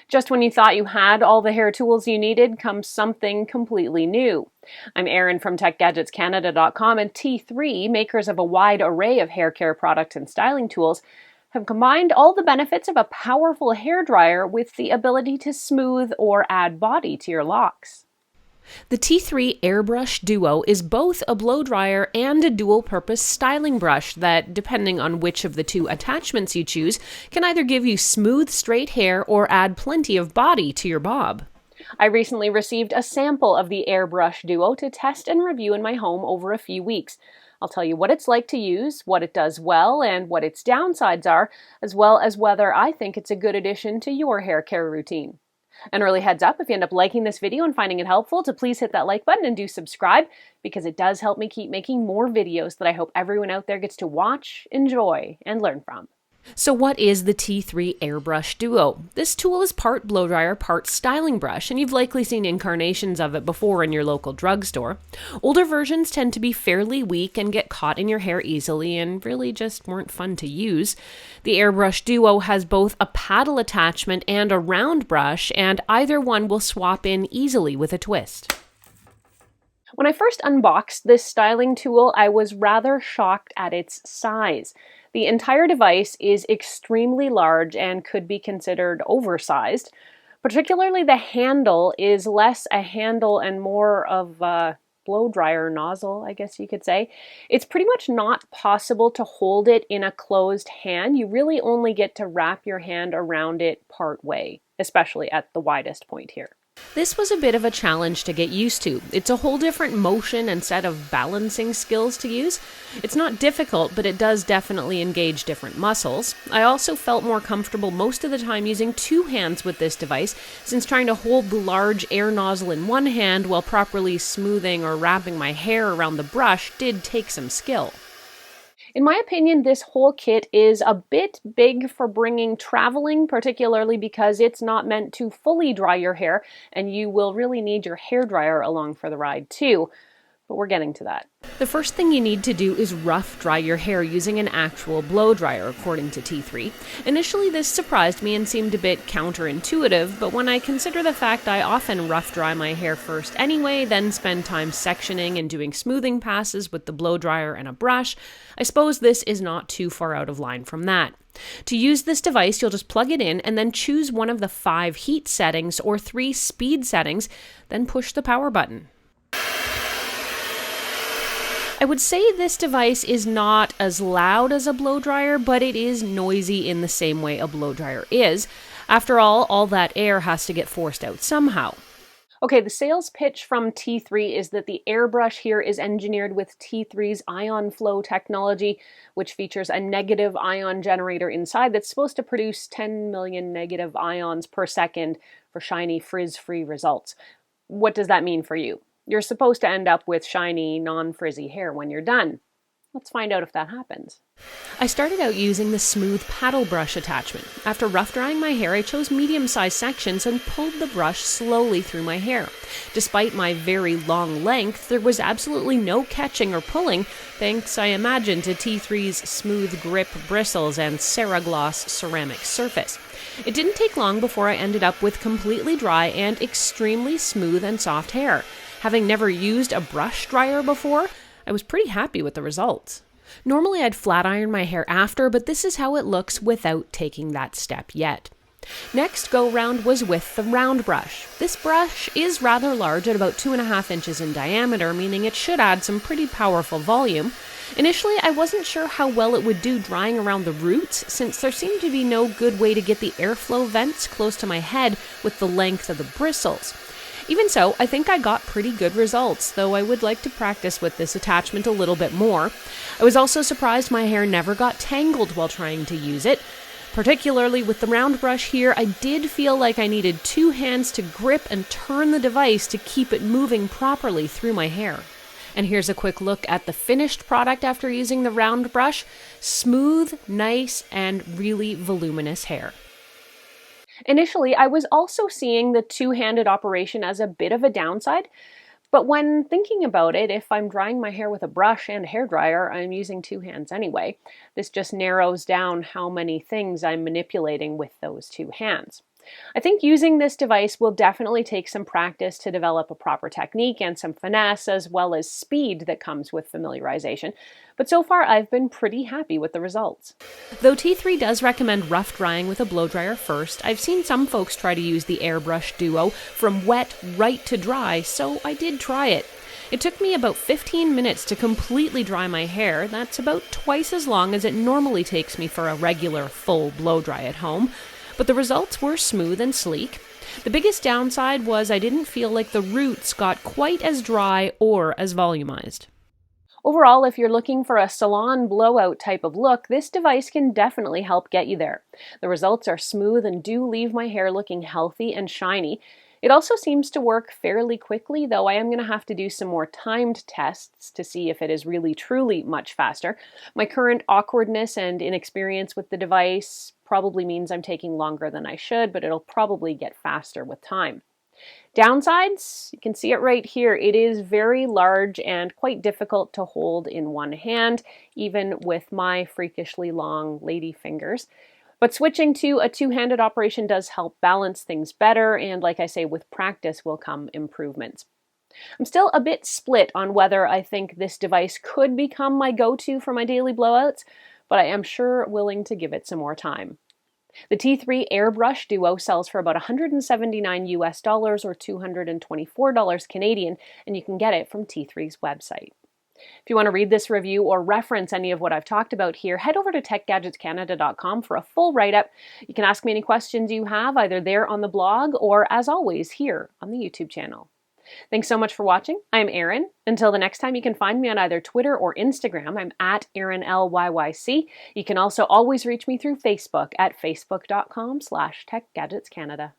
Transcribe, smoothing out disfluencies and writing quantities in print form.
Just when you thought you had all the hair tools you needed comes something completely new. I'm Erin from TechGadgetsCanada.com, and T3, makers of a wide array of hair care products and styling tools, have combined all the benefits of a powerful hairdryer with the ability to smooth or add body to your locks. The T3 AirBrush Duo is both a blow dryer and a dual-purpose styling brush that, depending on which of the two attachments you choose, can either give you smooth, straight hair or add plenty of body to your bob. I recently received a sample of the AirBrush Duo to test and review in my home over a few weeks. I'll tell you what it's like to use, what it does well, and what its downsides are, as well as whether I think it's a good addition to your hair care routine. An early heads up, if you end up liking this video and finding it helpful, to please hit that like button and do subscribe, because it does help me keep making more videos that I hope everyone out there gets to watch, enjoy, and learn from. So what is the T3 AirBrush Duo? This tool is part blow dryer, part styling brush, and you've likely seen incarnations of it before in your local drugstore. Older versions tend to be fairly weak and get caught in your hair easily and really just weren't fun to use. The AirBrush Duo has both a paddle attachment and a round brush, and either one will swap in easily with a twist. When I first unboxed this styling tool, I was rather shocked at its size. The entire device is extremely large and could be considered oversized. Particularly the handle is less a handle and more of a blow dryer nozzle, I guess you could say. It's pretty much not possible to hold it in a closed hand. You really only get to wrap your hand around it part way, especially at the widest point here. This was a bit of a challenge to get used to. It's a whole different motion and set of balancing skills to use. It's not difficult, but it does definitely engage different muscles. I also felt more comfortable most of the time using two hands with this device, since trying to hold the large air nozzle in one hand while properly smoothing or wrapping my hair around the brush did take some skill. In my opinion, this whole kit is a bit big for bringing traveling, particularly because it's not meant to fully dry your hair, and you will really need your hairdryer along for the ride too. But we're getting to that. The first thing you need to do is rough dry your hair using an actual blow dryer, according to T3. Initially, this surprised me and seemed a bit counterintuitive, but when I consider the fact I often rough dry my hair first anyway, then spend time sectioning and doing smoothing passes with the blow dryer and a brush, I suppose this is not too far out of line from that. To use this device, you'll just plug it in and then choose one of the 5 heat settings or 3 speed settings, then push the power button. I would say this device is not as loud as a blow dryer, but it is noisy in the same way a blow dryer is. After all that air has to get forced out somehow. Okay, the sales pitch from T3 is that the airbrush here is engineered with T3's ion flow technology, which features a negative ion generator inside that's supposed to produce 10 million negative ions per second for shiny, frizz-free results. What does that mean for you? You're supposed to end up with shiny, non-frizzy hair when you're done. Let's find out if that happens. I started out using the smooth paddle brush attachment. After rough drying my hair, I chose medium-sized sections and pulled the brush slowly through my hair. Despite my very long length, there was absolutely no catching or pulling, thanks, I imagine, to T3's smooth grip bristles and Ceragloss ceramic surface. It didn't take long before I ended up with completely dry and extremely smooth and soft hair. Having never used a brush dryer before, I was pretty happy with the results. Normally I'd flat iron my hair after, but this is how it looks without taking that step yet. Next go round was with the round brush. This brush is rather large at about 2.5 inches in diameter, meaning it should add some pretty powerful volume. Initially I wasn't sure how well it would do drying around the roots, since there seemed to be no good way to get the airflow vents close to my head with the length of the bristles. Even so, I think I got pretty good results, though I would like to practice with this attachment a little bit more. I was also surprised my hair never got tangled while trying to use it. Particularly with the round brush here, I did feel like I needed 2 hands to grip and turn the device to keep it moving properly through my hair. And here's a quick look at the finished product after using the round brush. Smooth, nice, and really voluminous hair. Initially, I was also seeing the two-handed operation as a bit of a downside, but when thinking about it, if I'm drying my hair with a brush and a hairdryer, I'm using 2 hands anyway. This just narrows down how many things I'm manipulating with those 2 hands. I think using this device will definitely take some practice to develop a proper technique and some finesse as well as speed that comes with familiarization, but so far I've been pretty happy with the results. Though T3 does recommend rough drying with a blow dryer first, I've seen some folks try to use the AirBrush Duo from wet right to dry, so I did try it. It took me about 15 minutes to completely dry my hair. That's about twice as long as it normally takes me for a regular full blow dry at home. But the results were smooth and sleek. The biggest downside was I didn't feel like the roots got quite as dry or as volumized. Overall, if you're looking for a salon blowout type of look, this device can definitely help get you there. The results are smooth and do leave my hair looking healthy and shiny. It also seems to work fairly quickly, though I am going to have to do some more timed tests to see if it is really truly much faster. My current awkwardness and inexperience with the device probably means I'm taking longer than I should, but it'll probably get faster with time. Downsides, you can see it right here. It is very large and quite difficult to hold in one hand, even with my freakishly long lady fingers. But switching to a two-handed operation does help balance things better, and like I say, with practice will come improvements. I'm still a bit split on whether I think this device could become my go-to for my daily blowouts, but I am sure willing to give it some more time. The T3 AirBrush Duo sells for about $179 US or $224 Canadian, and you can get it from T3's website. If you want to read this review or reference any of what I've talked about here, head over to techgadgetscanada.com for a full write-up. You can ask me any questions you have either there on the blog or, as always, here on the YouTube channel. Thanks so much for watching. I'm Erin. Until the next time, you can find me on either Twitter or Instagram. I'm at ErinLYYC. You can also always reach me through Facebook at facebook.com/techgadgetscanada.